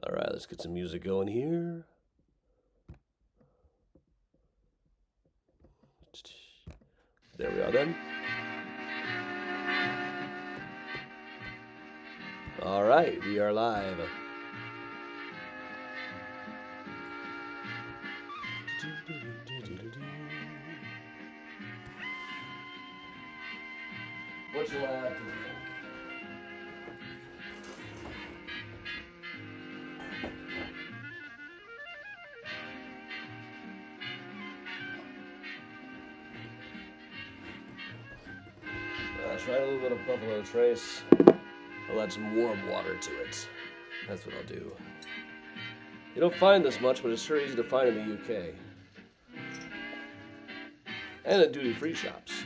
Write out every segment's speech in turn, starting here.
All right, let's get some music going here. There we are then. All right, we are live. What shall I have to drink? Try a little bit of Buffalo Trace. I'll add some warm water to it. That's what I'll do. You don't find this much, but it's sure easy to find in the UK. And at duty-free shops.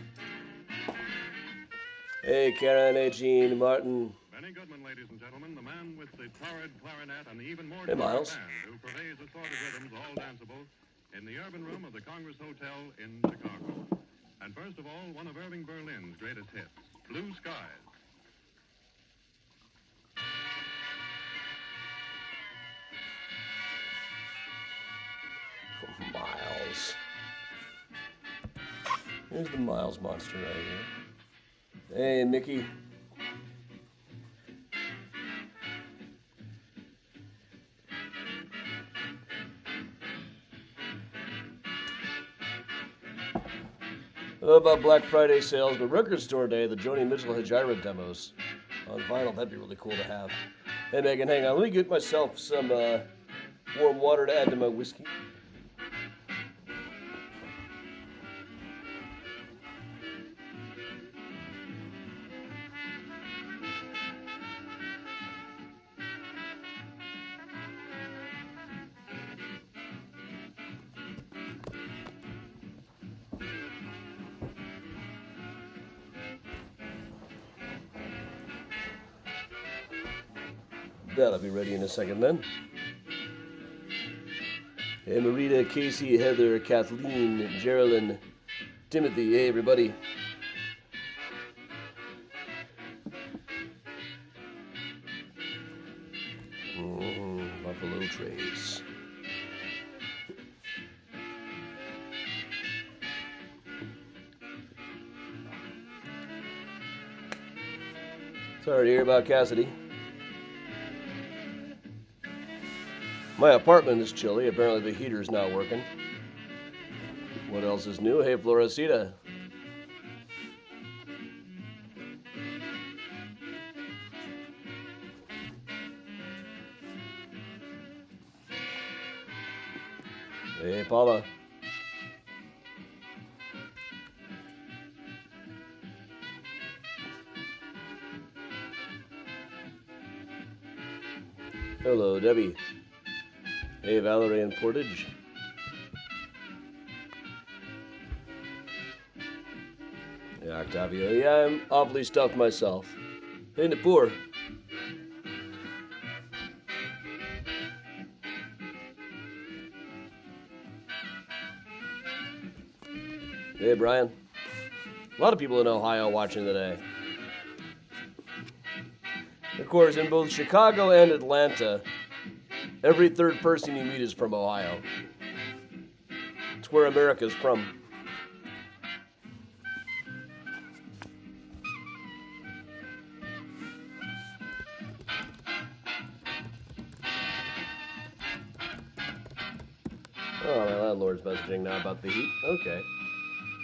Hey, Karen, hey, Gene, Martin. Benny Goodman, ladies and gentlemen, the man with the torrid clarinet and the even more hey, Miles. band who purveys assorted rhythms, all danceable, in the urban room of the Congress Hotel in Chicago. And first of all, one of Irving Berlin's greatest hits, Blue Skies. Oh, Miles. Here's the Miles monster right here. Hey, Mickey. I don't know about Black Friday sales, but Record Store Day, the Joni Mitchell Hijira demos on vinyl, that'd be really cool to have. Hey, Megan, hang on. Let me get myself some warm water to add to my whiskey. That'll be ready in a second then. Hey, Marita, Casey, Heather, Kathleen, Geraldine, Timothy, hey, everybody. Buffalo Trace. Sorry to hear about Cassidy. My apartment is chilly. Apparently the heater's not working. What else is new? Hey, Floracita. Hey, Paula. Hello, Debbie. Hey, Valerie and Portage. Yeah, Octavio. Yeah, I'm awfully stuffed myself. Hey, Napur. Hey, Brian. A lot of people in Ohio watching today. Of course, in both Chicago and Atlanta, every third person you meet is from Ohio. It's where America's from. Oh, my landlord's messaging now about the heat. Okay.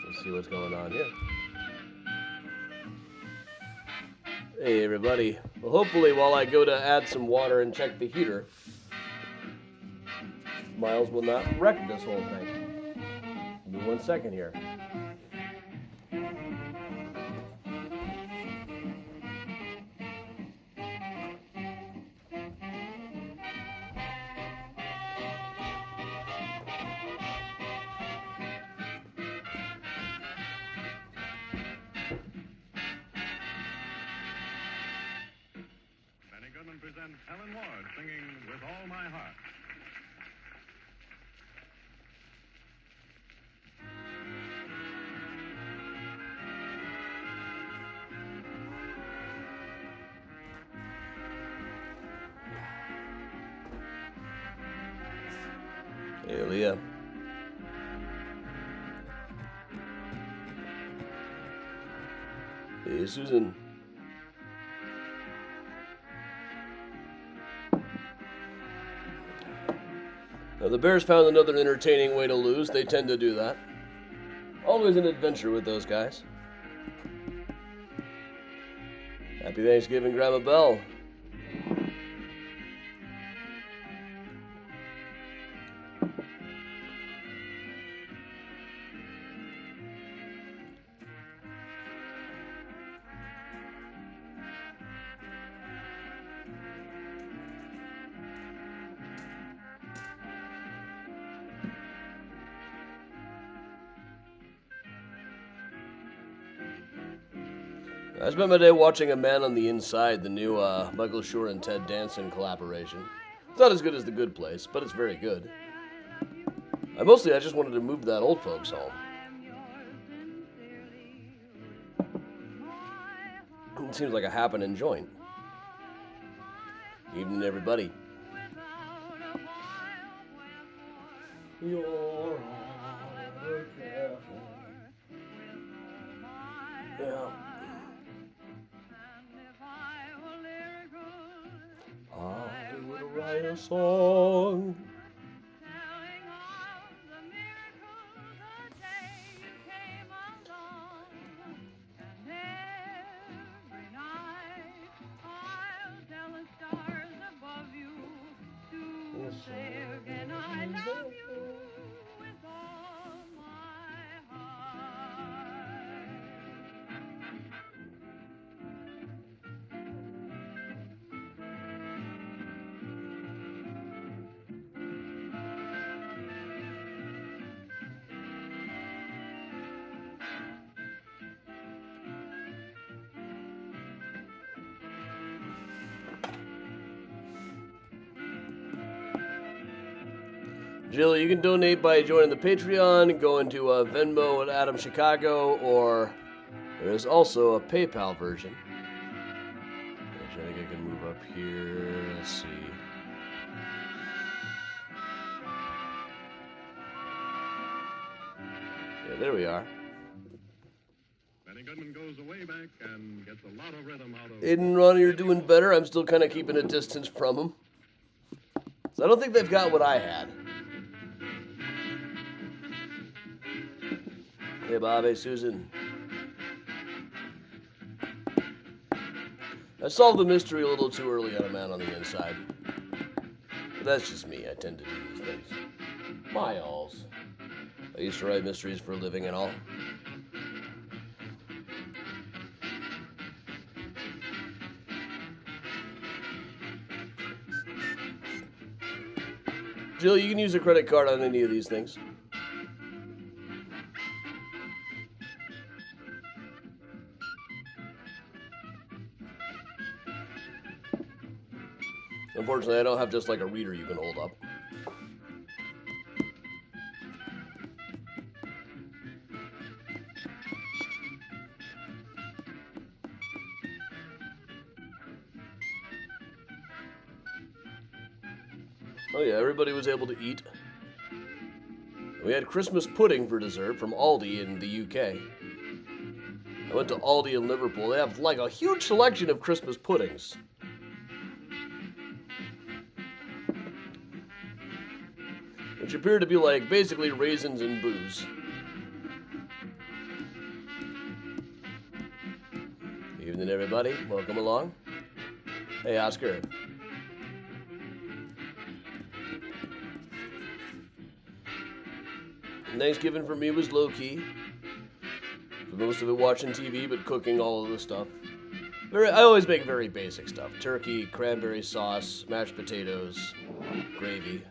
Let's see what's going on here. Hey, everybody. Well, hopefully while I go to add some water and check the heater, Miles will not wreck this whole thing. Give me 1 second here. Benny Goodman presents Helen Ward singing With All My Heart. Hey, Leah. Hey, Susan. Now, the Bears found another entertaining way to lose. They tend to do that. Always an adventure with those guys. Happy Thanksgiving, Grandma Bell. I spent my day watching A Man on the Inside, the new Michael Schur and Ted Danson collaboration. It's not as good as The Good Place, but it's very good. I just wanted to move to that old folks home. It seems like a happening joint. Evening, everybody. You're yeah. I would write a song. And I love you with all my heart. Jill, you can donate by joining the Patreon, going to Venmo at Adam Chicago, or there is also a PayPal version. Which I think I can move up here. Let's see. Yeah, there we are. Benny Goodman goes way back and gets a lot of rhythm out of... Aiden and Ronnie are doing better. I'm still kind of keeping a distance from them. So I don't think they've got what I had. Hey, Bob. Hey, Susan. I solved the mystery a little too early on A Man on the Inside. But that's just me. I tend to do these things. My alls. I used to write mysteries for a living and all. Jill, you can use a credit card on any of these things. Unfortunately, I don't have just like a reader you can hold up. Oh yeah, everybody was able to eat. We had Christmas pudding for dessert from Aldi in the UK. I went to Aldi in Liverpool. They have like a huge selection of Christmas puddings. Which appear to be like basically raisins and booze. Evening, everybody. Welcome along. Hey, Oscar. Thanksgiving for me was low-key. For most of it watching TV, but cooking all of the stuff. I always make very basic stuff. Turkey, cranberry sauce, mashed potatoes, gravy.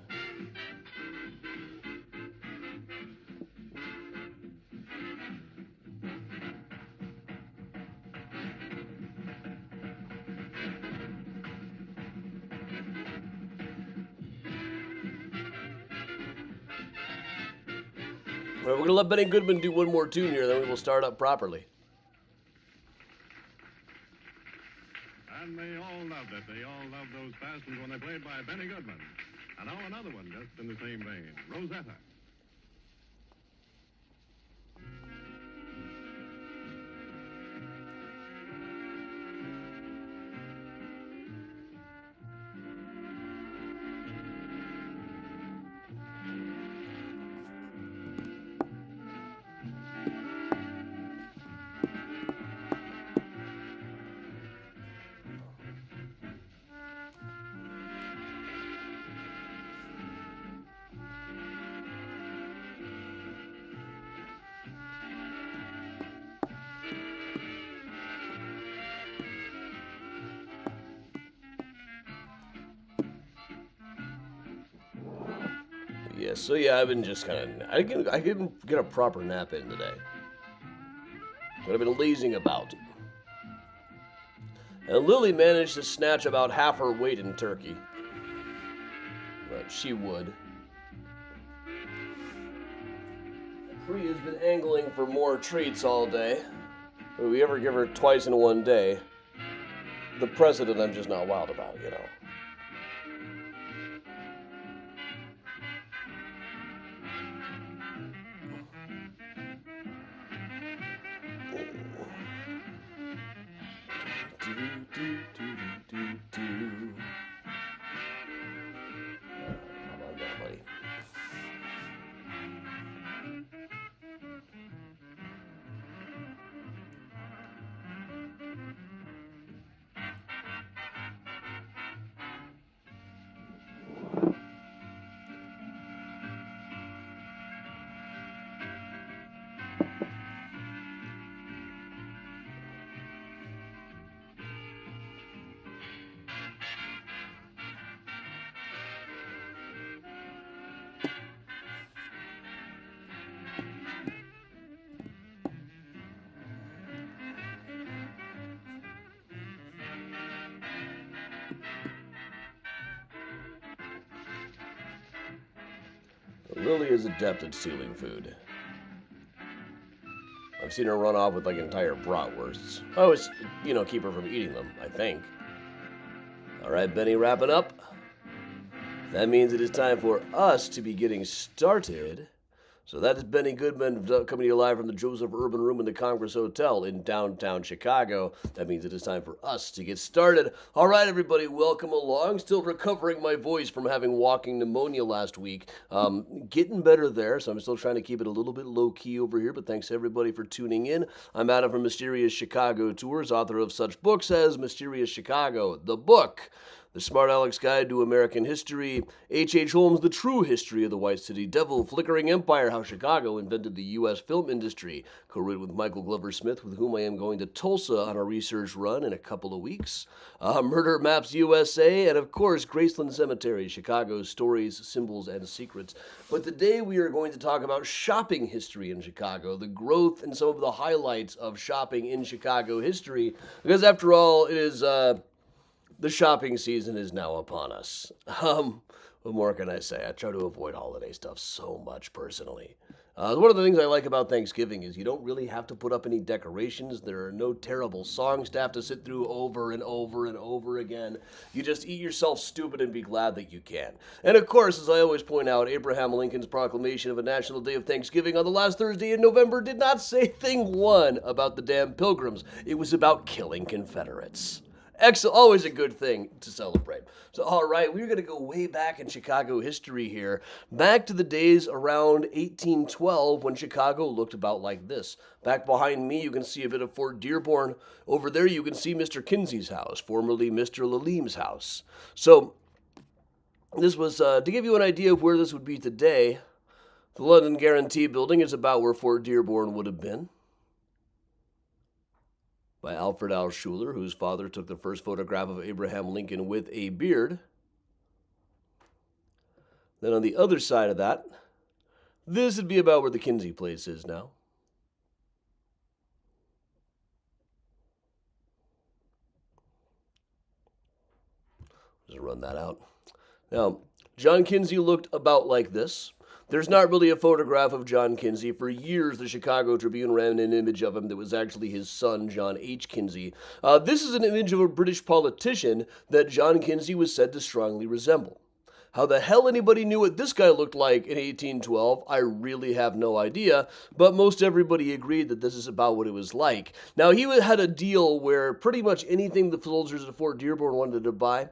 All right, we're going to let Benny Goodman do one more tune here, then we will start up properly. And they all loved it. They all loved those bastards when they played by Benny Goodman. And now another one just in the same vein, Rosetta. Yeah, so yeah, I've been just kind of, I didn't get a proper nap in today. But I've been lazing about. And Lily managed to snatch about half her weight in turkey. But she would. Priya's been angling for more treats all day. If we ever give her twice in one day, the precedent I'm just not wild about, you know. How about that, buddy? Lily is adept at stealing food. I've seen her run off with like entire bratwursts. I always, keep her from eating them, I think. All right, Benny, wrapping up. That means it is time for us to be getting started. So that is Benny Goodman coming to you live from the Joseph Urban Room in the Congress Hotel in downtown Chicago. That means it is time for us to get started. All right, everybody, welcome along. Still recovering my voice from having walking pneumonia last week. Getting better there, so I'm still trying to keep it a little bit low-key over here, but thanks everybody for tuning in. I'm Adam from Mysterious Chicago Tours, author of such books as Mysterious Chicago, the book, The Smart Aleck's Guide to American History, H.H. Holmes' The True History of the White City Devil, Flickering Empire, How Chicago Invented the U.S. Film Industry, co-written with Michael Glover Smith, with whom I am going to Tulsa on a research run in a couple of weeks, Murder Maps USA, and of course, Graceland Cemetery, Chicago's Stories, Symbols, and Secrets. But today we are going to talk about shopping history in Chicago, the growth and some of the highlights of shopping in Chicago history, because after all, it is, the shopping season is now upon us. What more can I say? I try to avoid holiday stuff so much personally. One of the things I like about Thanksgiving is you don't really have to put up any decorations. There are no terrible songs to have to sit through over and over and over again. You just eat yourself stupid and be glad that you can. And of course, as I always point out, Abraham Lincoln's proclamation of a National Day of Thanksgiving on the last Thursday in November did not say thing one about the damn Pilgrims. It was about killing Confederates. Excellent, always a good thing to celebrate. So, all right, we're going to go way back in Chicago history here, back to the days around 1812 when Chicago looked about like this. Back behind me, you can see a bit of Fort Dearborn. Over there, you can see Mr. Kinsey's house, formerly Mr. Laleem's house. So, this was, to give you an idea of where this would be today, the London Guarantee Building is about where Fort Dearborn would have been. By Alfred Al Schuler, whose father took the first photograph of Abraham Lincoln with a beard. Then on the other side of that, this would be about where the Kinsey place is now. Just run that out. Now, John Kinsey looked about like this. There's not really a photograph of John Kinsey. For years, the Chicago Tribune ran an image of him that was actually his son, John H. Kinsey. This is an image of a British politician that John Kinsey was said to strongly resemble. How the hell anybody knew what this guy looked like in 1812, I really have no idea, but most everybody agreed that this is about what it was like. Now, he had a deal where pretty much anything the soldiers at Fort Dearborn wanted to buy,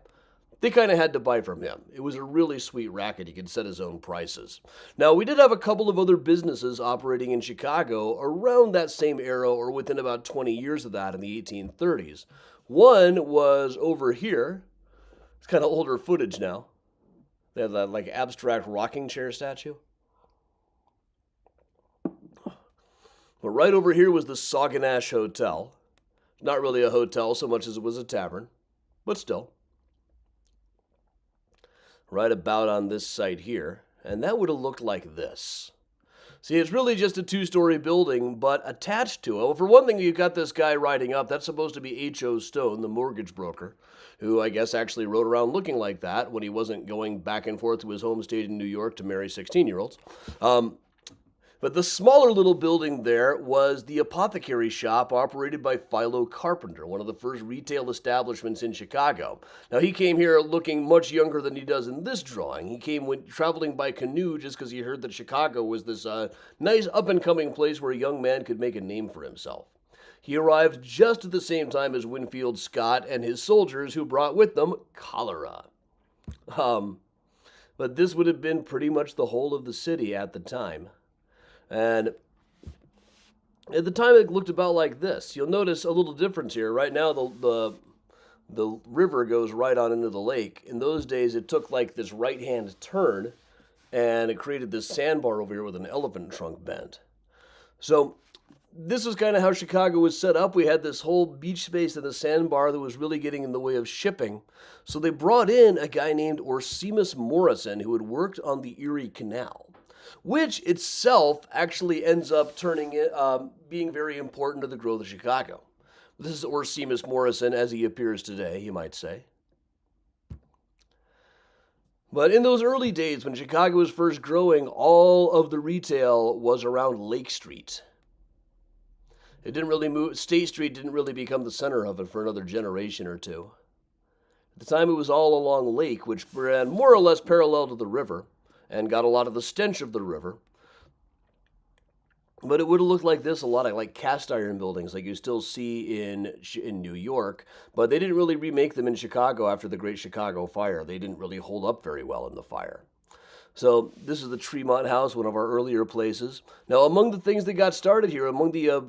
they kind of had to buy from him. It was a really sweet racket. He could set his own prices. Now, we did have a couple of other businesses operating in Chicago around that same era or within about 20 years of that in the 1830s. One was over here. It's kind of older footage now. They had that like abstract rocking chair statue. But right over here was the Sauganash Hotel. Not really a hotel so much as it was a tavern, but still. Right about on this site here, and that would have looked like this. See, it's really just a two-story building, but attached to it, well, for one thing, you've got this guy riding up. That's supposed to be H.O. Stone, the mortgage broker, who I guess actually rode around looking like that when he wasn't going back and forth to his home state in New York to marry 16-year-olds. But the smaller little building there was the apothecary shop operated by Philo Carpenter, one of the first retail establishments in Chicago. Now, he came here looking much younger than he does in this drawing. He came traveling by canoe just because he heard that Chicago was this nice up-and-coming place where a young man could make a name for himself. He arrived just at the same time as Winfield Scott and his soldiers, who brought with them cholera. But this would have been pretty much the whole of the city at the time. And at the time, it looked about like this. You'll notice a little difference here. Right now, the river goes right on into the lake. In those days, it took like this right-hand turn, and it created this sandbar over here with an elephant trunk bend. So this is kind of how Chicago was set up. We had this whole beach space and the sandbar that was really getting in the way of shipping. So they brought in a guy named Orsemus Morrison, who had worked on the Erie Canal, which itself actually ends up being very important to the growth of Chicago. This is Orsemus Morrison as he appears today, you might say. But in those early days when Chicago was first growing, all of the retail was around Lake Street. It didn't really move. State Street didn't really become the center of it for another generation or two. At the time, it was all along Lake, which ran more or less parallel to the river, and got a lot of the stench of the river. But it would have looked like this, a lot of like cast iron buildings like you still see in New York, but they didn't really remake them in Chicago after the Great Chicago Fire. They didn't really hold up very well in the fire. So this is the Tremont House, one of our earlier places. Now, among the things that got started here, among the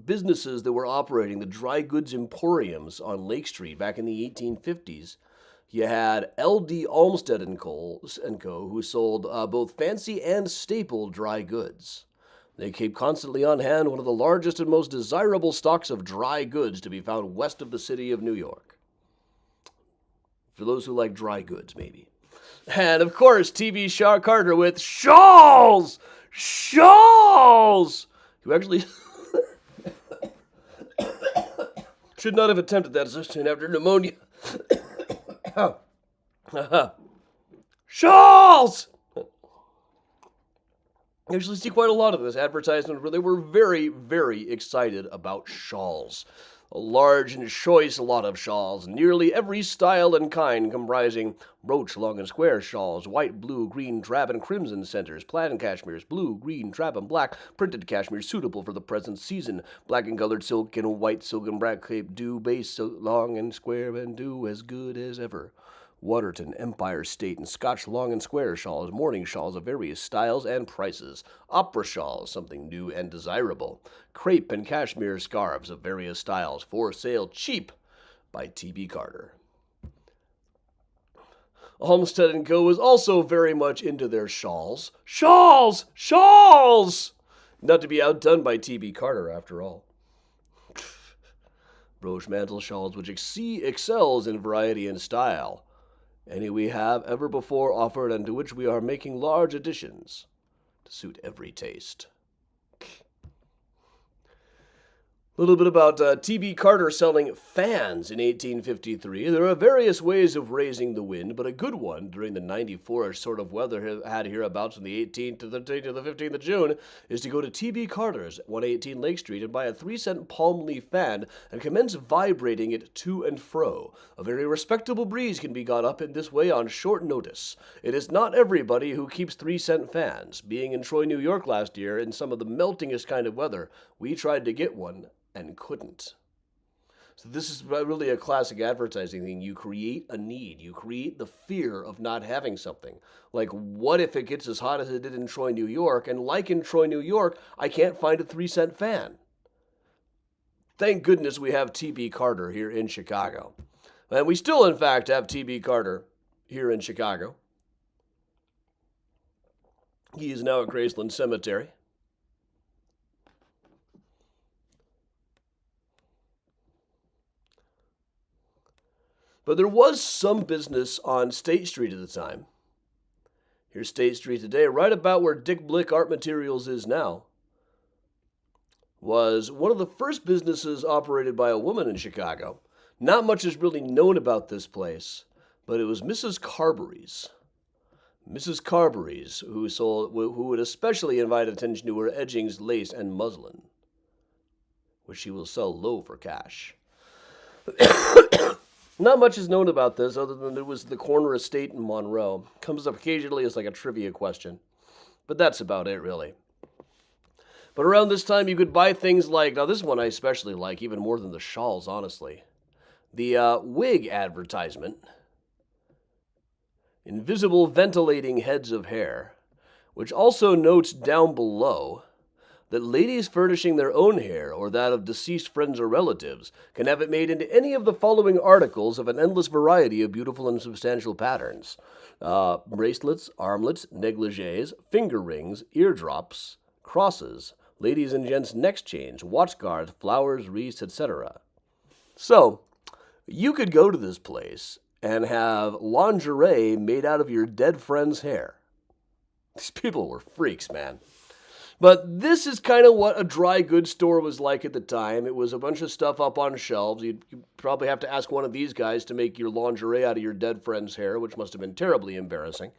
businesses that were operating, the dry goods emporiums on Lake Street back in the 1850s, you had L.D. Olmsted & Co., who sold both fancy and staple dry goods. They keep constantly on hand one of the largest and most desirable stocks of dry goods to be found west of the city of New York. For those who like dry goods, maybe. And, of course, T.B. Carter with Shawls! Shawls! Who actually should not have attempted that soon after pneumonia. Shawls! You actually see quite a lot of this advertisement where they were very, very excited about shawls. A large and choice lot of shawls, nearly every style and kind, comprising brooch, long and square shawls, white, blue, green, drab, and crimson centers, plaid and cashmeres, blue, green, drab, and black, printed cashmere suitable for the present season, black and colored silk and white silk and black cape, do base, so long and square, and do as good as ever. Waterton, Empire State, and Scotch long and square shawls, morning shawls of various styles and prices, opera shawls, something new and desirable, crepe and cashmere scarves of various styles, for sale cheap by T.B. Carter. Olmsted & Co. was also very much into their shawls. Shawls! Shawls! Not to be outdone by T.B. Carter, after all. Brooch mantle shawls which excels in variety and style. Any we have ever before offered, and to which we are making large additions to suit every taste. little bit about T.B. Carter selling fans in 1853. There are various ways of raising the wind, but a good one during the 94-ish sort of weather had hereabouts from the 18th to the 15th of June is to go to T.B. Carter's at 118 Lake Street and buy a 3-cent palm leaf fan and commence vibrating it to and fro. A very respectable breeze can be got up in this way on short notice. It is not everybody who keeps 3-cent fans. Being in Troy, New York last year in some of the meltingest kind of weather, we tried to get one and couldn't. So this is really a classic advertising thing. You create a need. You create the fear of not having something. Like, what if it gets as hot as it did in Troy, New York? And like in Troy, New York, I can't find a 3-cent fan. Thank goodness we have T.B. Carter here in Chicago. And we still, in fact, have T.B. Carter here in Chicago. He is now at Graceland Cemetery. But there was some business on State Street at the time. Here's State Street today, right about where Dick Blick Art Materials is now. Was one of the first businesses operated by a woman in Chicago. Not much is really known about this place, but it was Mrs. Carberry's. Mrs. Carberry's, who would especially invite attention to her edgings, lace, and muslin, which she will sell low for cash. Not much is known about this other than it was the corner estate in Monroe. Comes up occasionally as like a trivia question. But that's about it, really. But around this time, you could buy things like, now this one I especially like, even more than the shawls, honestly. The wig advertisement. Invisible ventilating heads of hair, which also notes down below that ladies furnishing their own hair or that of deceased friends or relatives can have it made into any of the following articles of an endless variety of beautiful and substantial patterns. Bracelets, armlets, negligees, finger rings, eardrops, crosses, ladies' and gents' neck chains, watch guards, flowers, wreaths, etc. So, you could go to this place and have lingerie made out of your dead friend's hair. These people were freaks, man. But this is kind of what a dry goods store was like at the time. It was a bunch of stuff up on shelves. You'd probably have to ask one of these guys to make your lingerie out of your dead friend's hair, which must have been terribly embarrassing.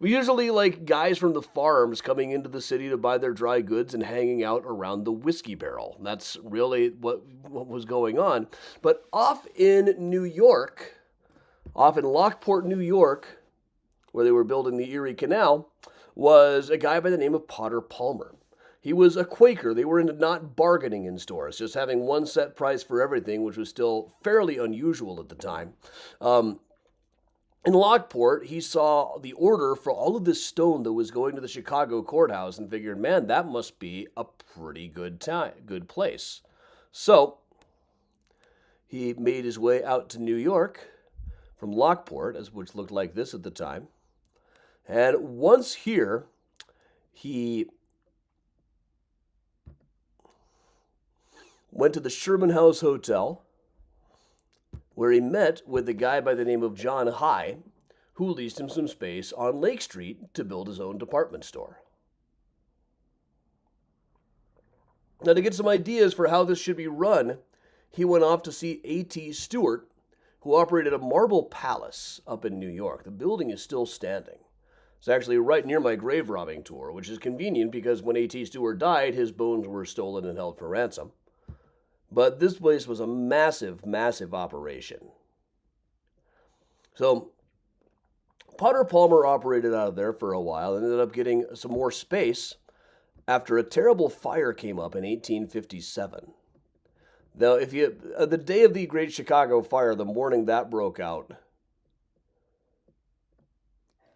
We usually like guys from the farms coming into the city to buy their dry goods and hanging out around the whiskey barrel. That's really what was going on. But off in New York, off in Lockport, New York, where they were building the Erie Canal, was a guy by the name of Potter Palmer. He was a Quaker. They were into not bargaining in stores, just having one set price for everything, which was still fairly unusual at the time. In Lockport, he saw the order for all of this stone that was going to the Chicago courthouse and figured, man, that must be a pretty good place. So he made his way out to New York from Lockport, which looked like this at the time. And once here, he went to the Sherman House Hotel, where he met with a guy by the name of John High, who leased him some space on Lake Street to build his own department store. Now, to get some ideas for how this should be run, he went off to see A.T. Stewart, who operated a marble palace up in New York. The building is still standing. It's actually right near my grave robbing tour, which is convenient because when A.T. Stewart died, his bones were stolen and held for ransom. But this place was a massive, massive operation. So, Potter Palmer operated out of there for a while and ended up getting some more space after a terrible fire came up in 1857. Now, the day of the Great Chicago Fire, the morning that broke out,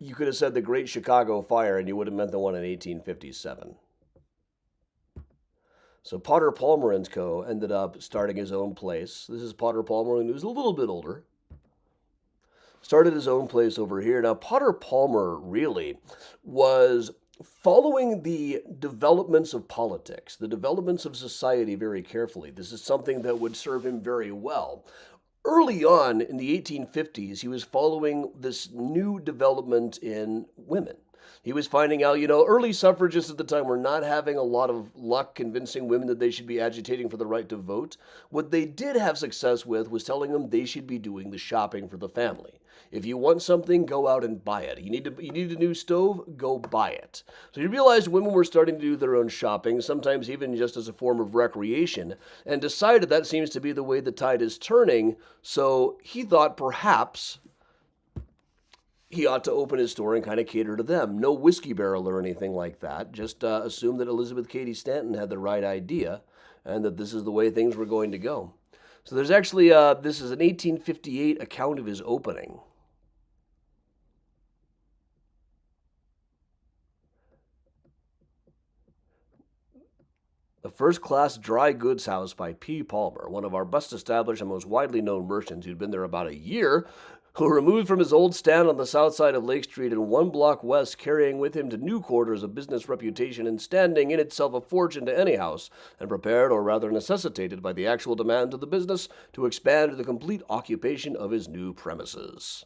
you could have said the Great Chicago Fire, and you would have meant the one in 1857. So Potter Palmer & Co. ended up starting his own place. This is Potter Palmer, and he was a little bit older. Started his own place over here. Now, Potter Palmer really was following the developments of politics, the developments of society very carefully. This is something that would serve him very well. Early on in the 1850s, he was following this new development in women. He was finding out, early suffragists at the time were not having a lot of luck convincing women that they should be agitating for the right to vote. What they did have success with was telling them they should be doing the shopping for the family. If you want something, go out and buy it. You need a new stove, go buy it. So he realized women were starting to do their own shopping, sometimes even just as a form of recreation, and decided that seems to be the way the tide is turning. So he thought perhaps he ought to open his store and kind of cater to them. No whiskey barrel or anything like that. Just assume that Elizabeth Cady Stanton had the right idea and that this is the way things were going to go. So there's actually, this is an 1858 account of his opening. The First Class Dry Goods House by P. Palmer, one of our best established and most widely known merchants who'd been there about a year, who removed from his old stand on the south side of Lake Street and 1 block west, carrying with him to new quarters a business reputation and standing in itself a fortune to any house, and prepared, or rather necessitated by the actual demand of the business, to expand to the complete occupation of his new premises.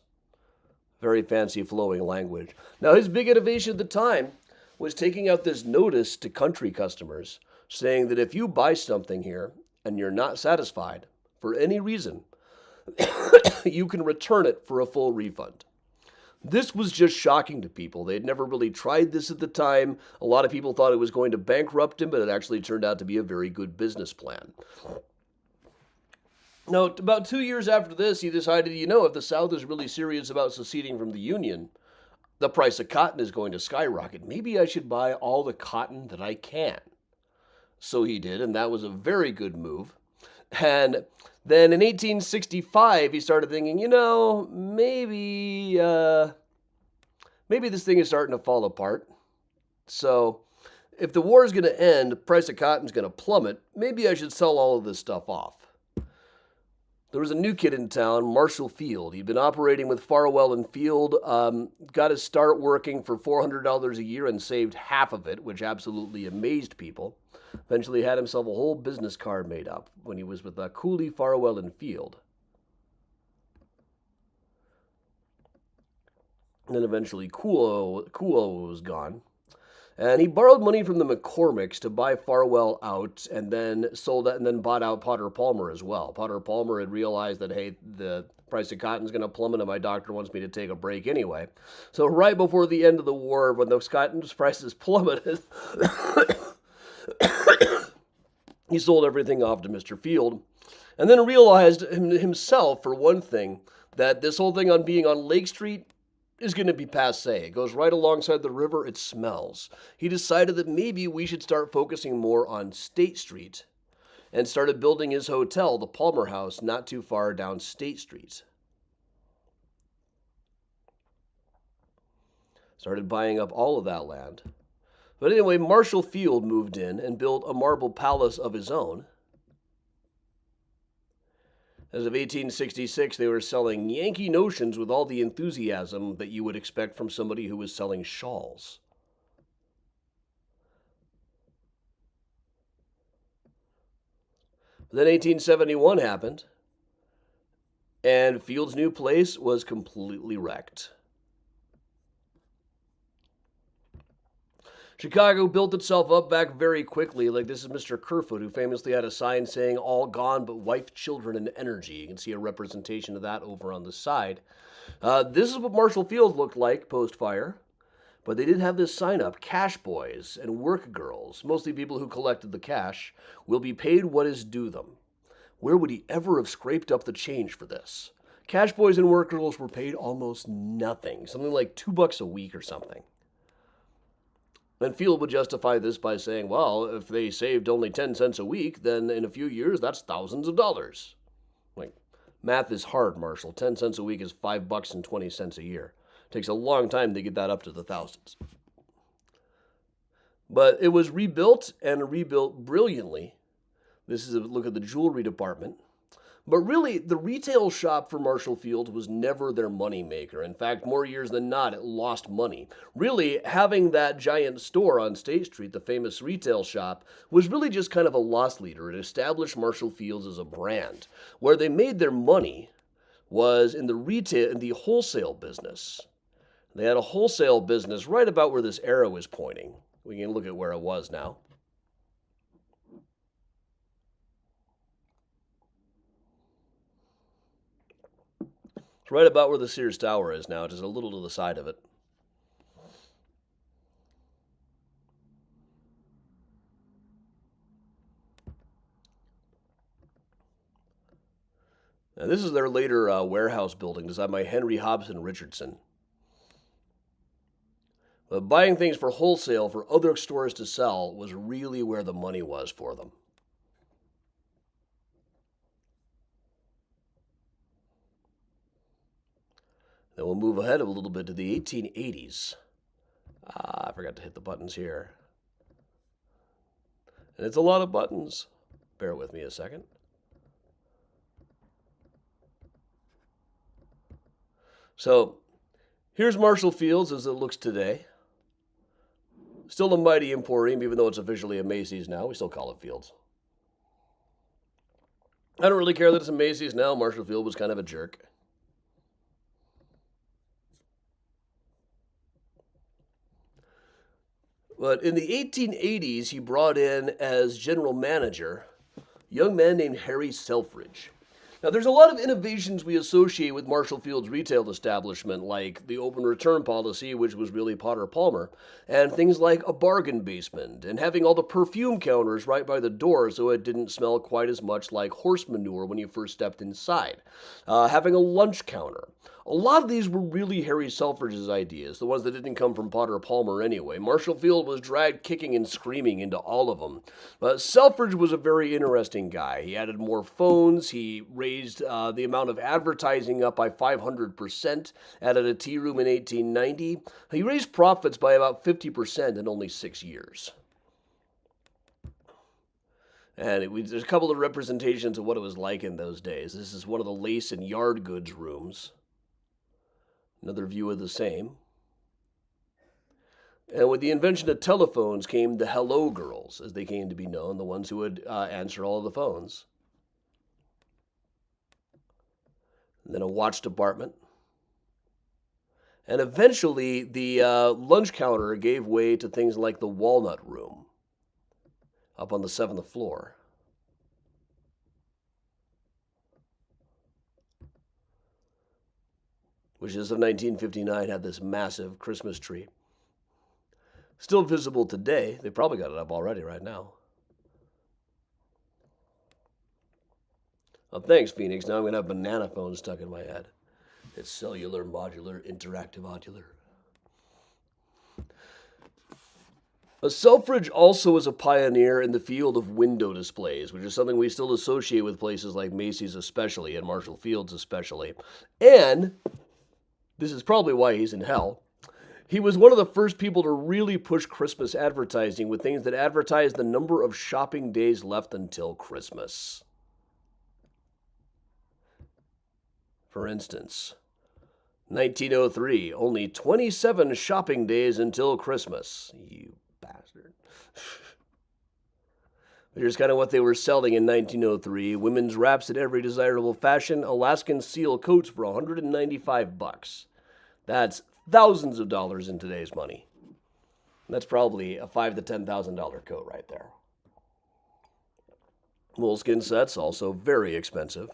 Very fancy flowing language. Now his big innovation at the time was taking out this notice to country customers, saying that if you buy something here and you're not satisfied for any reason, you can return it for a full refund. This was just shocking to people. They had never really tried this at the time. A lot of people thought it was going to bankrupt him, but it actually turned out to be a very good business plan. Now, about 2 years after this, he decided, if the South is really serious about seceding from the Union, the price of cotton is going to skyrocket. Maybe I should buy all the cotton that I can. So he did, and that was a very good move. And then in 1865, he started thinking, maybe this thing is starting to fall apart. So if the war is going to end, the price of cotton is going to plummet. Maybe I should sell all of this stuff off. There was a new kid in town, Marshall Field. He'd been operating with Farwell and Field, got his start working for $400 a year and saved half of it, which absolutely amazed people. Eventually had himself a whole business card made up when he was with Cooley, Farwell, and Field. And then eventually Kuo was gone. And he borrowed money from the McCormicks to buy Farwell out and then sold that and then bought out Potter Palmer as well. Potter Palmer had realized that, hey, the price of cotton is going to plummet and my doctor wants me to take a break anyway. So right before the end of the war, when those cotton prices plummeted, he sold everything off to Mr. Field, and then realized himself, for one thing, that this whole thing on being on Lake Street is going to be passé. It goes right alongside the river. It smells. He decided that maybe we should start focusing more on State Street, and started building his hotel, the Palmer House, not too far down State Street. Started buying up all of that land. But anyway, Marshall Field moved in and built a marble palace of his own. As of 1866, they were selling Yankee notions with all the enthusiasm that you would expect from somebody who was selling shawls. But then 1871 happened, and Field's new place was completely wrecked. Chicago built itself up back very quickly. Like, this is Mr. Kerfoot, who famously had a sign saying, "All gone but wife, children, and energy." You can see a representation of that over on the side. This is what Marshall Field looked like post-fire. But they did have this sign up: cash boys and work girls, mostly people who collected the cash, will be paid what is due them. Where would he ever have scraped up the change for this? Cash boys and work girls were paid almost nothing, something like $2 a week or something. And Field would justify this by saying, well, if they saved only 10 cents a week, then in a few years, that's thousands of dollars. Like, math is hard, Marshall. 10 cents a week is $5.20 a year. It takes a long time to get that up to the thousands. But it was rebuilt, and rebuilt brilliantly. This is a look at the jewelry department. But really, the retail shop for Marshall Field was never their moneymaker. In fact, more years than not, it lost money. Really, having that giant store on State Street, the famous retail shop, was really just kind of a loss leader. It established Marshall Fields as a brand. Where they made their money was in the wholesale business. They had a wholesale business right about where this arrow is pointing. We can look at where it was now. It's right about where the Sears Tower is now, just a little to the side of it. Now, this is their later warehouse building designed by Henry Hobson Richardson. But buying things for wholesale for other stores to sell was really where the money was for them. Then we'll move ahead a little bit to the 1880s. I forgot to hit the buttons here. And it's a lot of buttons. Bear with me a second. So, here's Marshall Field's as it looks today. Still a mighty emporium, even though it's officially a Macy's now. We still call it Field's. I don't really care that it's a Macy's now. Marshall Field was kind of a jerk. But in the 1880s, he brought in as general manager a young man named Harry Selfridge. Now, there's a lot of innovations we associate with Marshall Field's retail establishment, like the open return policy, which was really Potter Palmer, and things like a bargain basement, and having all the perfume counters right by the door so it didn't smell quite as much like horse manure when you first stepped inside. Having a lunch counter. A lot of these were really Harry Selfridge's ideas, the ones that didn't come from Potter Palmer anyway. Marshall Field was dragged kicking and screaming into all of them. But Selfridge was a very interesting guy. He added more phones, he raised the amount of advertising up by 500%, added a tea room in 1890. He raised profits by about 50% in only 6 years. And there's a couple of representations of what it was like in those days. This is one of the lace and yard goods rooms. Another view of the same. And with the invention of telephones came the hello girls, as they came to be known, the ones who would answer all of the phones. And then a watch department. And eventually, the lunch counter gave way to things like the walnut room up on the 7th floor. Which as of 1959 had this massive Christmas tree. Still visible today. They probably got it up already right now. Oh, thanks, Phoenix. Now I'm going to have banana phones stuck in my head. It's cellular, modular, interactive, odular. Selfridge also was a pioneer in the field of window displays, which is something we still associate with places like Macy's especially, and Marshall Field's especially. And this is probably why he's in hell. He was one of the first people to really push Christmas advertising with things that advertised the number of shopping days left until Christmas. For instance, 1903, only 27 shopping days until Christmas. You bastard. Here's kind of what they were selling in 1903. Women's wraps in every desirable fashion, Alaskan seal coats for $195. That's thousands of dollars in today's money. That's probably a $5,000 to $10,000 coat right there. Moleskin sets, also very expensive.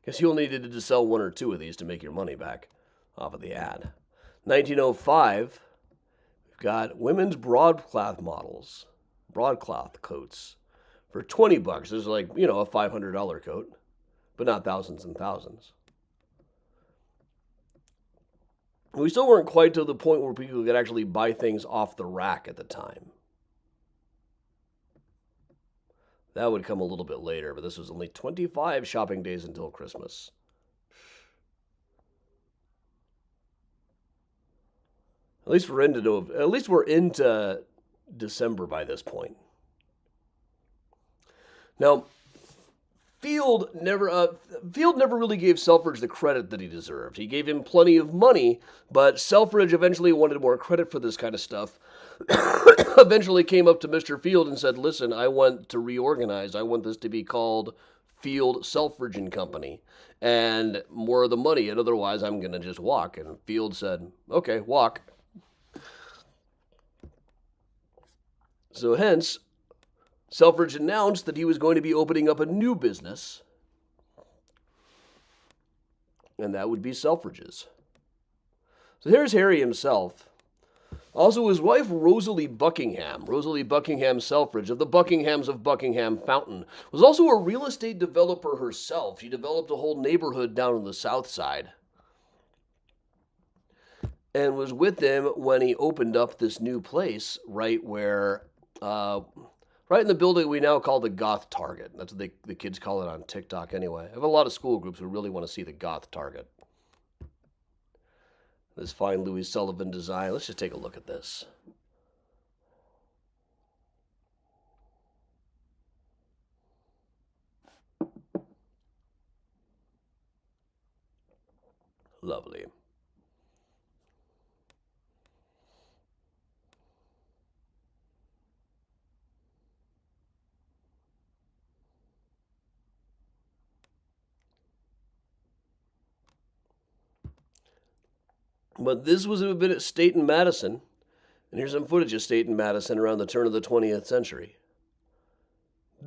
Guess you only needed to sell one or two of these to make your money back off of the ad. 1905, we've got women's broadcloth models. Broadcloth coats for $20. This is like, a $500 coat, but not thousands and thousands. We still weren't quite to the point where people could actually buy things off the rack at the time. That would come a little bit later, but this was only 25 shopping days until Christmas. At least we're into December by this point. Now, Field never really gave Selfridge the credit that he deserved. He gave him plenty of money, but Selfridge eventually wanted more credit for this kind of stuff. Eventually came up to Mr. Field and said, listen, I want to reorganize. I want this to be called Field Selfridge and Company and more of the money, and otherwise I'm going to just walk. And Field said, okay, walk. So hence, Selfridge announced that he was going to be opening up a new business, and that would be Selfridge's. So here's Harry himself. Also, his wife, Rosalie Buckingham Selfridge, of the Buckinghams of Buckingham Fountain, was also a real estate developer herself. She developed a whole neighborhood down on the south side and was with them when he opened up this new place right where, right in the building we now call the Goth Target. That's what the kids call it on TikTok anyway. I have a lot of school groups who really want to see the Goth Target. This fine Louis Sullivan design. Let's just take a look at this. Lovely. But this was a bit at State and Madison. And here's some footage of State and Madison around the turn of the 20th century.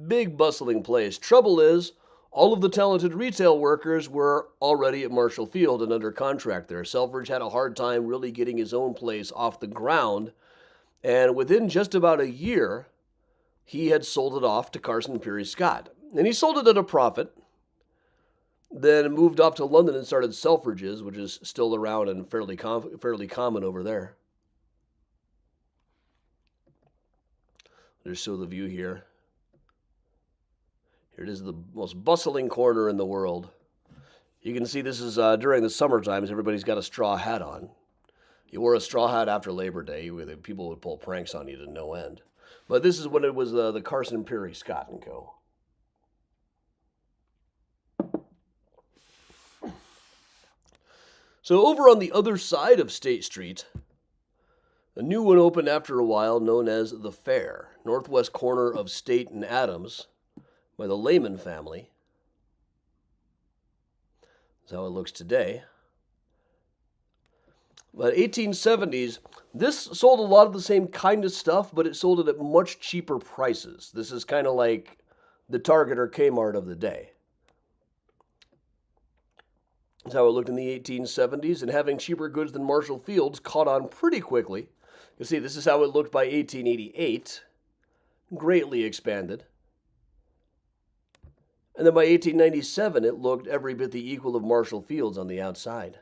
Big bustling place. Trouble is, all of the talented retail workers were already at Marshall Field and under contract there. Selfridge had a hard time really getting his own place off the ground. And within just about a year, he had sold it off to Carson Pirie Scott. And he sold it at a profit. Then moved up to London and started Selfridge's, which is still around and fairly common over there. Just show the view here. Here it is, the most bustling corner in the world. You can see this is during the summer times. Everybody's got a straw hat on. You wore a straw hat after Labor Day. People would pull pranks on you to no end. But this is when it was the Carson Pirie Scott & Co. So over on the other side of State Street, a new one opened after a while known as The Fair, northwest corner of State and Adams, by the Lehman family. That's how it looks today. But 1870s, this sold a lot of the same kind of stuff, but it sold it at much cheaper prices. This is kind of like the Target or Kmart of the day. That's how it looked in the 1870s, and having cheaper goods than Marshall Field's caught on pretty quickly. You see, this is how it looked by 1888, greatly expanded. And then by 1897, it looked every bit the equal of Marshall Field's on the outside.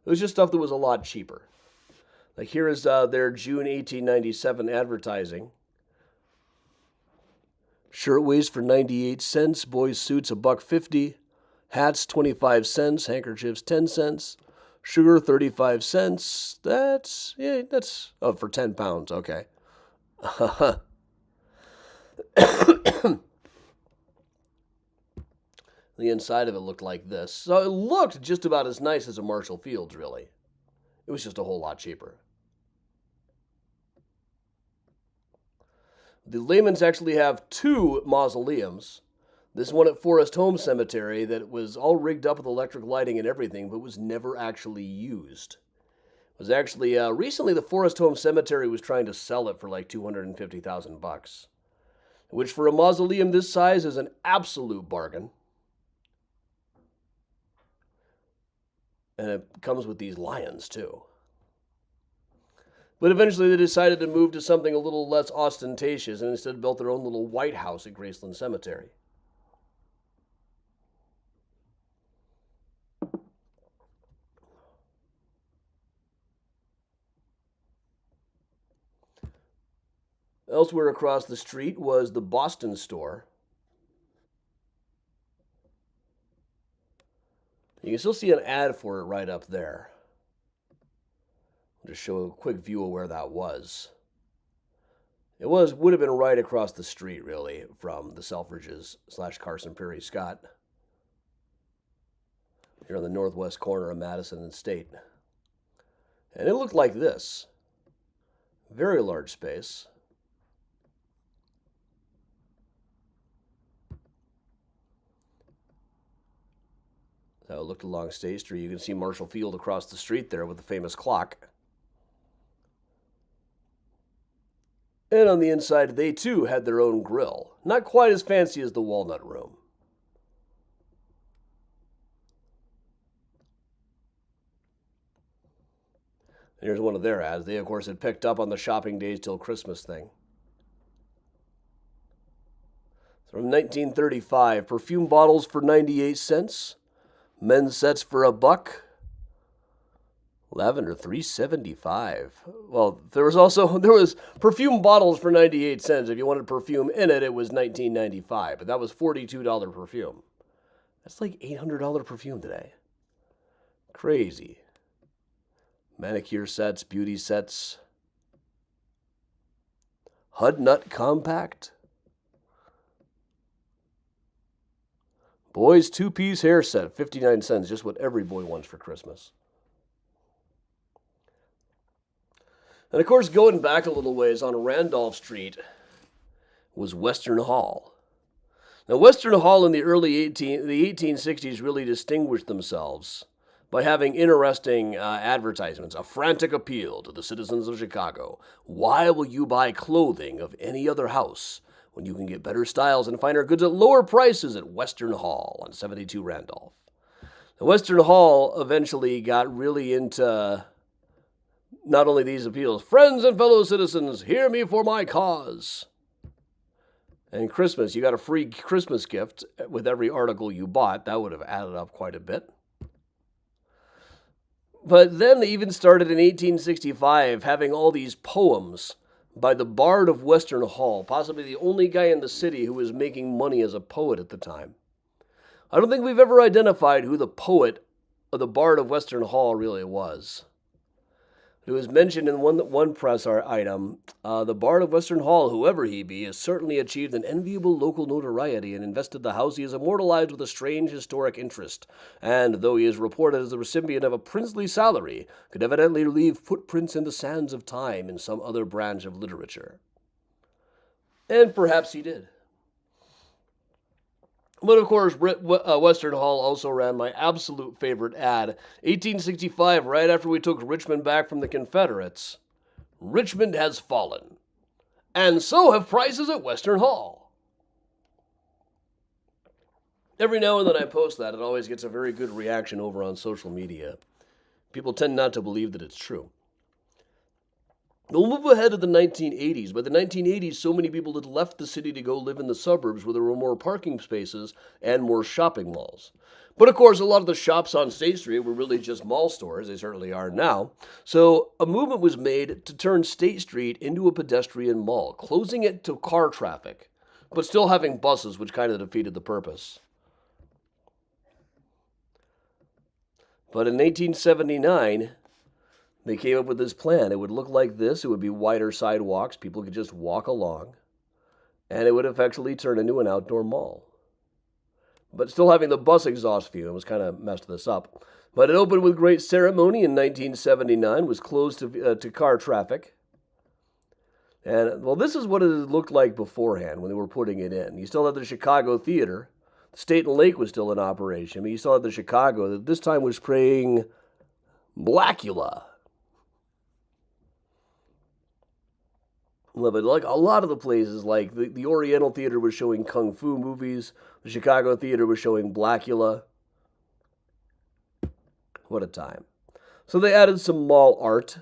It was just stuff that was a lot cheaper. Like here is their June 1897 advertising. Shirtwaists for 98 cents, boys' suits $1.50. Hats, 25 cents. Handkerchiefs, 10 cents. Sugar, 35 cents. That's for 10 pounds. Okay. The inside of it looked like this. So it looked just about as nice as a Marshall Field's, really. It was just a whole lot cheaper. The Lehmans actually have two mausoleums. This one at Forest Home Cemetery that was all rigged up with electric lighting and everything, but was never actually used. It was actually, recently the Forest Home Cemetery was trying to sell it for like $250,000, which for a mausoleum this size is an absolute bargain. And it comes with these lions, too. But eventually they decided to move to something a little less ostentatious and instead built their own little White House at Graceland Cemetery. Elsewhere across the street was the Boston store. You can still see an ad for it right up there. I'll just show a quick view of where that was. It would have been right across the street, really, from the Selfridges / Carson Pirie Scott. Here on the northwest corner of Madison and State. And it looked like this. Very large space. Looked along State Street. You can see Marshall Field across the street there with the famous clock. And on the inside, they too had their own grill. Not quite as fancy as the Walnut Room. Here's one of their ads. They, of course, had picked up on the shopping days till Christmas thing. From 1935, perfume bottles for 98 cents, men's sets for $1, lavender $3.75. Well, there was perfume bottles for 98 cents. If you wanted perfume in it, it was $19.95, but that was $42 perfume. That's like $800 perfume today. Crazy. Manicure sets, beauty sets. Hud Nut Compact. Boys 2-piece hair set, 59 cents, just what every boy wants for Christmas. And of course, going back a little ways on Randolph Street was Western Hall. Now, Western Hall in the early 1860s really distinguished themselves by having interesting advertisements, a frantic appeal to the citizens of Chicago. Why will you buy clothing of any other house when you can get better styles and finer goods at lower prices at Western Hall on 72 Randolph? The Western Hall eventually got really into not only these appeals, friends and fellow citizens, hear me for my cause. And Christmas, you got a free Christmas gift with every article you bought. That would have added up quite a bit. But then they even started in 1865 having all these poems by the Bard of Western Hall, possibly the only guy in the city who was making money as a poet at the time. I don't think we've ever identified who the poet or the Bard of Western Hall really was. It was mentioned in one press item, the Bard of Western Hall, whoever he be, has certainly achieved an enviable local notoriety and invested the house he has immortalized with a strange historic interest, and though he is reported as the recipient of a princely salary, could evidently leave footprints in the sands of time in some other branch of literature. And perhaps he did. But of course, Western Hall also ran my absolute favorite ad. 1865, right after we took Richmond back from the Confederates. Richmond has fallen. And so have prices at Western Hall. Every now and then I post that. It always gets a very good reaction over on social media. People tend not to believe that it's true. We'll move ahead to the 1980s. By the 1980s, so many people had left the city to go live in the suburbs where there were more parking spaces and more shopping malls. But of course, a lot of the shops on State Street were really just mall stores. They certainly are now. So a movement was made to turn State Street into a pedestrian mall, closing it to car traffic, but still having buses, which kind of defeated the purpose. But in 1879, they came up with this plan. It would look like this. It would be wider sidewalks. People could just walk along. And it would effectively turn into an outdoor mall. But still having the bus exhaust fumes kind of messed this up. But it opened with great ceremony in 1979, was closed to car traffic. And, well, this is what it looked like beforehand when they were putting it in. You still had the Chicago Theater. The State and Lake was still in operation. But you still had the Chicago that this time was playing Blackula. But like a lot of the places, like the Oriental Theater was showing Kung Fu movies. The Chicago Theater was showing Blackula. What a time. So they added some mall art.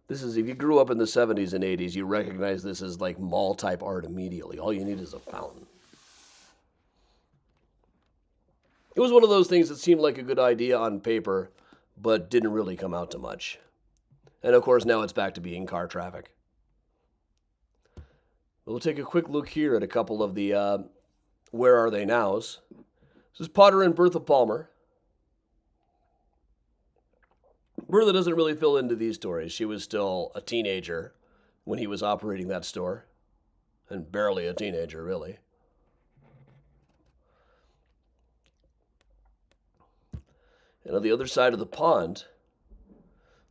This is, if you grew up in the 70s and 80s, you recognize this as like mall-type art immediately. All you need is a fountain. It was one of those things that seemed like a good idea on paper, but didn't really come out to much. And of course, now it's back to being car traffic. We'll take a quick look here at a couple of the Where Are They Nows. This is Potter and Bertha Palmer. Bertha doesn't really fill into these stories. She was still a teenager when he was operating that store. And barely a teenager, really. And on the other side of the pond,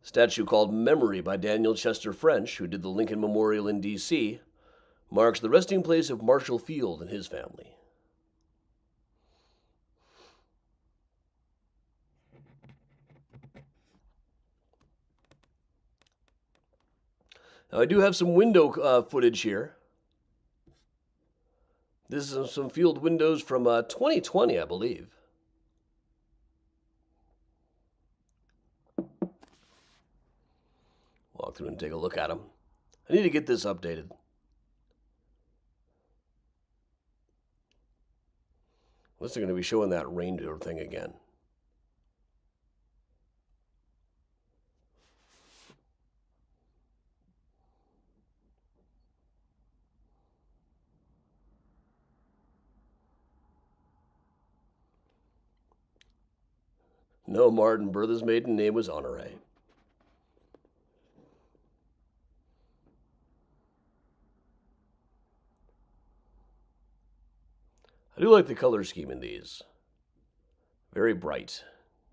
a statue called Memory by Daniel Chester French, who did the Lincoln Memorial in D.C., marks the resting place of Marshall Field and his family. Now, I do have some window footage here. This is some field windows from 2020, I believe. Walk through and take a look at them. I need to get this updated. Unless they're going to be showing that reindeer thing again. No, Martin Bertha's maiden name was Honore. I do like the color scheme in these. Very bright,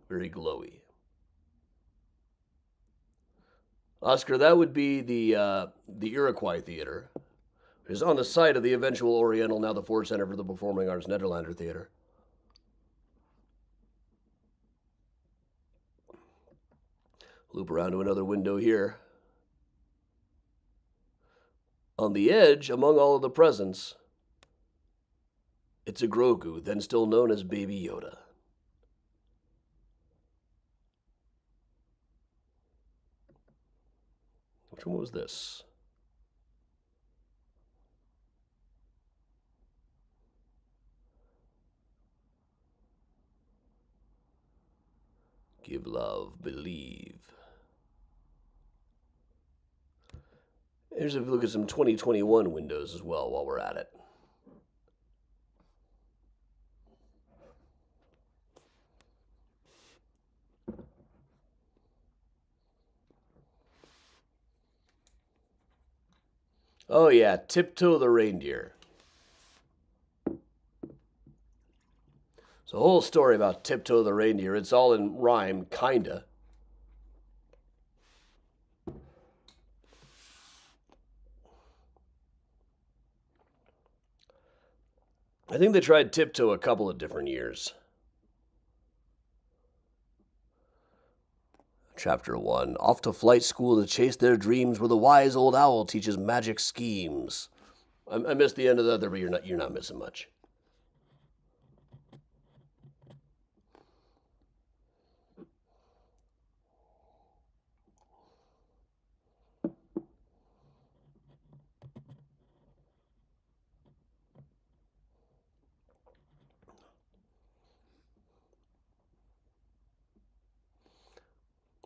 very glowy. Oscar, that would be the Iroquois Theater. It is on the site of the eventual Oriental, now the Ford Center for the Performing Arts Nederlander Theater. Loop around to another window here. On the edge, among all of the presents, it's a Grogu, then still known as Baby Yoda. Which one was this? Give love, believe. Here's a look at some 2021 windows as well while we're at it. Oh yeah, Tiptoe the Reindeer. It's a whole story about Tiptoe the Reindeer. It's all in rhyme, kinda. I think they tried Tiptoe a couple of different years. Chapter 1. Off to flight school to chase their dreams where the wise old owl teaches magic schemes. I missed the end of that there, but you're not missing much.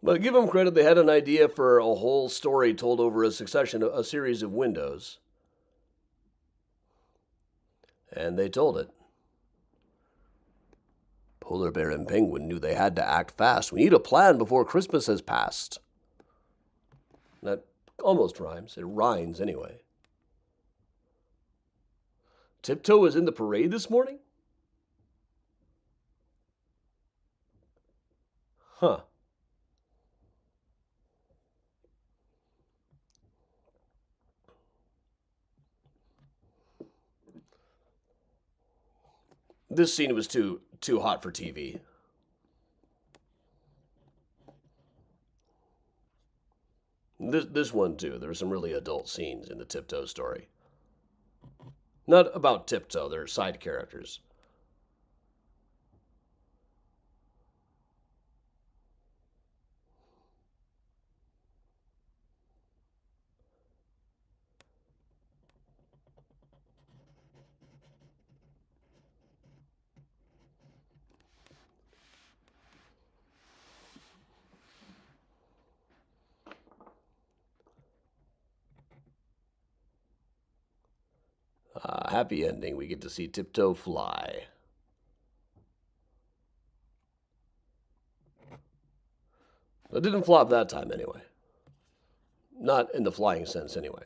But give them credit, they had an idea for a whole story told over a series of windows. And they told it. Polar Bear and Penguin knew they had to act fast. We need a plan before Christmas has passed. That almost rhymes. It rhymes anyway. Tiptoe was in the parade this morning? Huh. This scene was too hot for TV. This one too. There were some really adult scenes in the Tiptoe story. Not about Tiptoe, they're side characters. Happy ending. We get to see Tiptoe fly. It didn't flop that time anyway. Not in the flying sense anyway.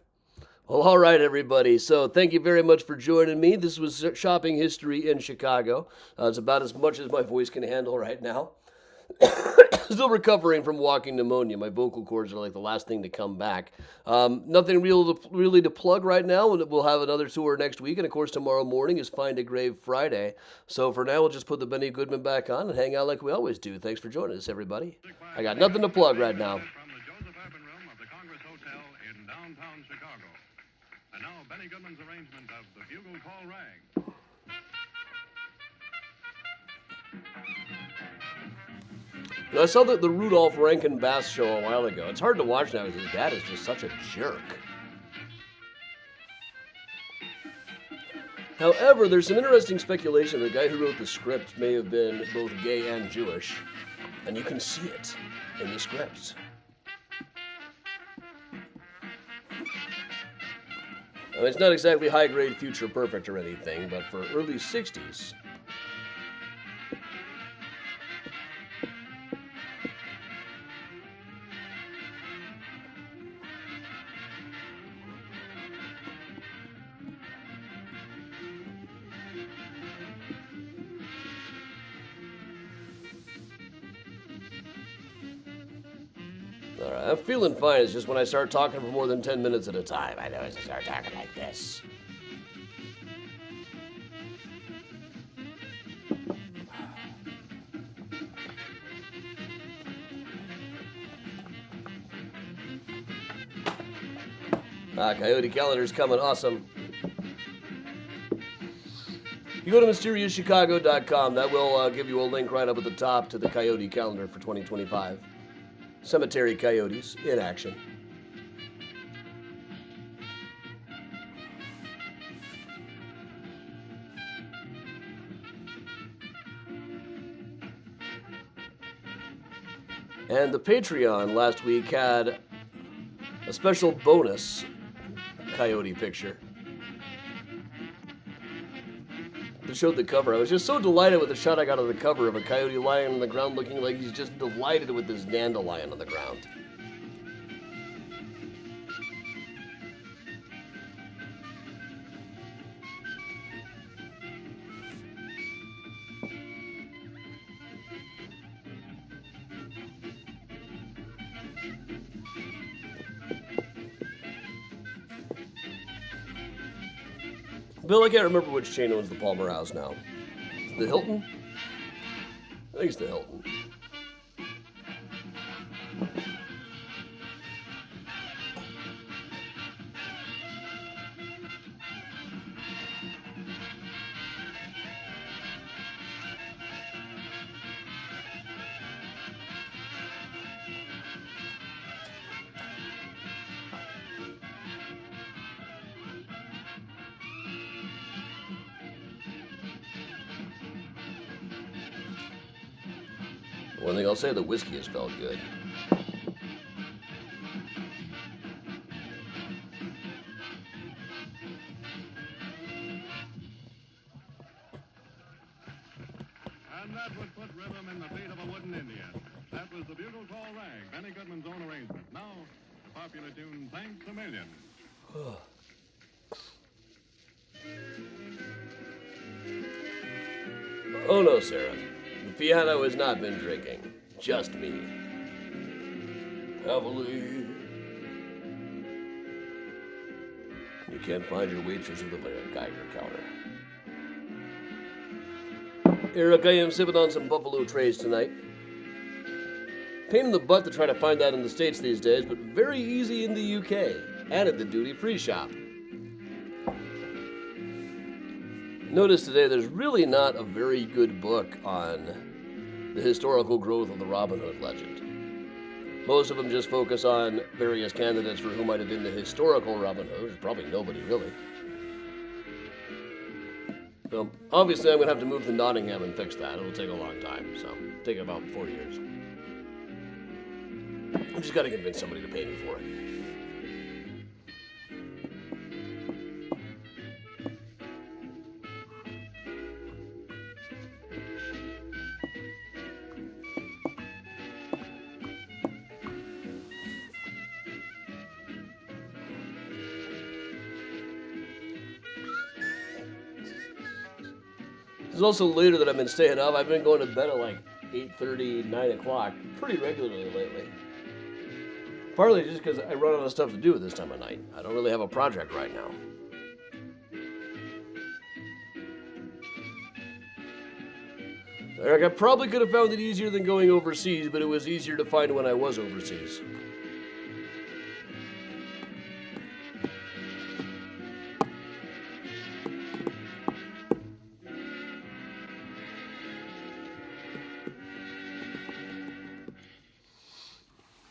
Well, all right, everybody. So thank you very much for joining me. This was Shopping History in Chicago. It's about as much as my voice can handle right now. Still recovering from walking pneumonia. My vocal cords are like the last thing to come back. Nothing really to plug right now. We'll have another tour next week. And, of course, tomorrow morning is Find a Grave Friday. So for now, we'll just put the Benny Goodman back on and hang out like we always do. Thanks for joining us, everybody. I got nothing to plug right now. From the Joseph Urban Room of the Congress Hotel in downtown Benny Goodman's arrangement of the Bugle Call Rag. I saw the Rudolph Rankin Bass show a while ago. It's hard to watch now because his dad is just such a jerk. However, there's some interesting speculation the guy who wrote the script may have been both gay and Jewish, and you can see it in the script. Now, it's not exactly high-grade Future Perfect or anything, but for early 60s, Alright, I'm feeling fine. It's just when I start talking for more than 10 minutes at a time, I know I start talking like this. Coyote Calendar's coming. Awesome. You go to MysteriousChicago.com. That will give you a link right up at the top to the Coyote Calendar for 2025. Cemetery Coyotes in action. And the Patreon last week had a special bonus coyote picture that showed the cover. I was just so delighted with the shot I got of the cover of a coyote lying on the ground looking like he's just delighted with this dandelion on the ground. Bill, I can't remember which chain owns the Palmer House now. Is it the Hilton? I think it's the Hilton. One thing I'll say, the whiskey has felt good. And that would put rhythm in the feet of a wooden Indian. That was the Bugle Call Rag, Benny Goodman's own arrangement. Now, the popular tune, Thanks a Million. Oh no, Sarah. The piano has not been drinking. Just me. Heavily. You can't find your waitress with a Geiger counter. Eric, I am sipping on some Buffalo Trace tonight. Pain in the butt to try to find that in the States these days, but very easy in the UK and at the duty-free shop. Notice today there's really not a very good book on the historical growth of the Robin Hood legend. Most of them just focus on various candidates for who might have been the historical Robin Hood. There's probably nobody, really. So, obviously I'm going to have to move to Nottingham and fix that. It'll take a long time, so it'll take about 4 years. I've just got to convince somebody to pay me for it. It's also later that I've been staying up. I've been going to bed at like 8:30, 9 o'clock pretty regularly lately. Partly just because I run out of stuff to do at this time of night. I don't really have a project right now. Eric, I probably could have found it easier than going overseas, but it was easier to find when I was overseas.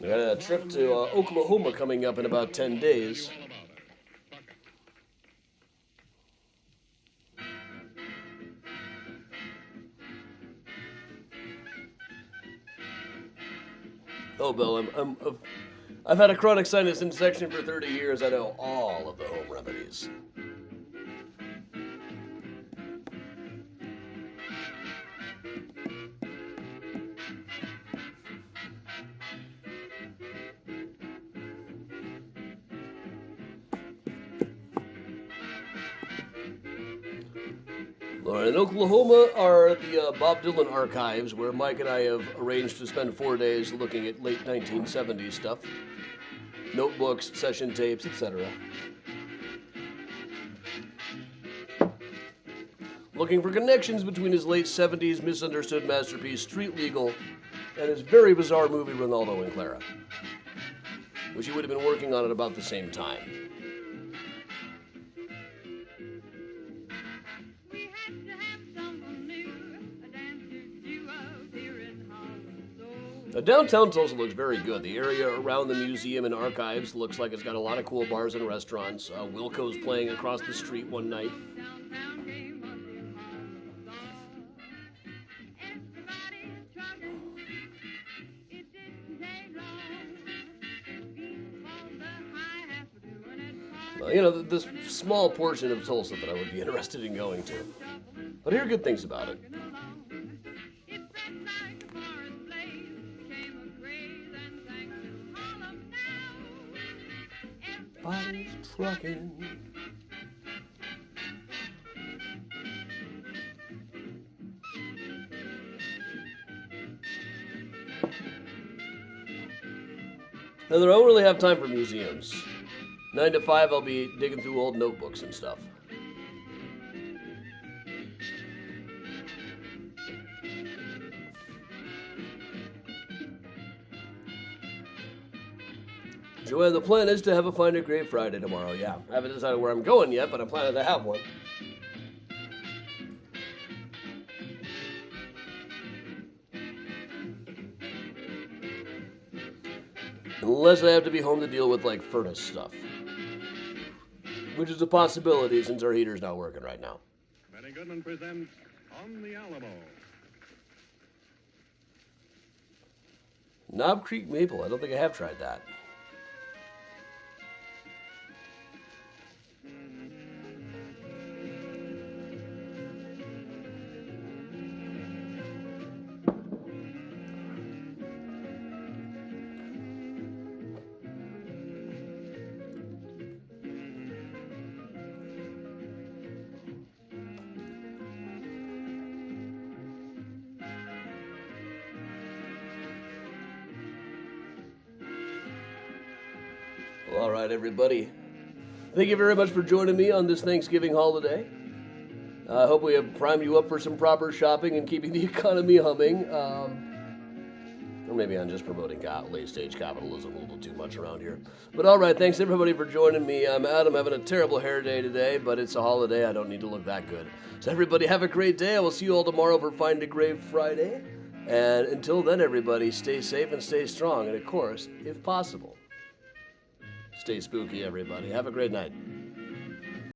I got a trip to Oklahoma coming up in about 10 days. All about it. Oh, Bill, I've had a chronic sinus infection for 30 years. I know all of the home remedies. In Oklahoma are the Bob Dylan archives, where Mike and I have arranged to spend 4 days looking at late 1970s stuff, notebooks, session tapes, etc. Looking for connections between his late 70s misunderstood masterpiece Street Legal and his very bizarre movie Ronaldo and Clara, which he would have been working on at about the same time. We had to have someone new, a dancer duo here in Holland. Now, downtown Tulsa looks very good. The area around the museum and archives looks like it's got a lot of cool bars and restaurants. Wilco's playing across the street one night. Downtown came on the Harlem Star. Everybody's trucking. It didn't take long. People the hi-hats were doing it hard. You know, this small portion of Tulsa that I would be interested in going to. But I hear good things about it. It spread like a forest blaze, became a craze, and thanks to Harlem now, Everybody's trucking. Now, I don't really have time for museums. 9 to 5, I'll be digging through old notebooks and stuff. Joanne, the plan is to have a Find a Grave Friday tomorrow, yeah. I haven't decided where I'm going yet, but I'm planning to have one. Unless I have to be home to deal with, like, furnace stuff. Which is a possibility since our heater's not working right now. Benny Goodman presents On the Alamo. Knob Creek Maple, I don't think I have tried that. Well, all right, everybody. Thank you very much for joining me on this Thanksgiving holiday. I hope we have primed you up for some proper shopping and keeping the economy humming. Or maybe I'm just promoting late-stage capitalism a little too much around here. But all right, thanks everybody for joining me. I'm Adam, having a terrible hair day today, but it's a holiday. I don't need to look that good. So everybody have a great day. I will see you all tomorrow for Find a Grave Friday. And until then, everybody, stay safe and stay strong. And of course, if possible, stay spooky, everybody. Have a great night.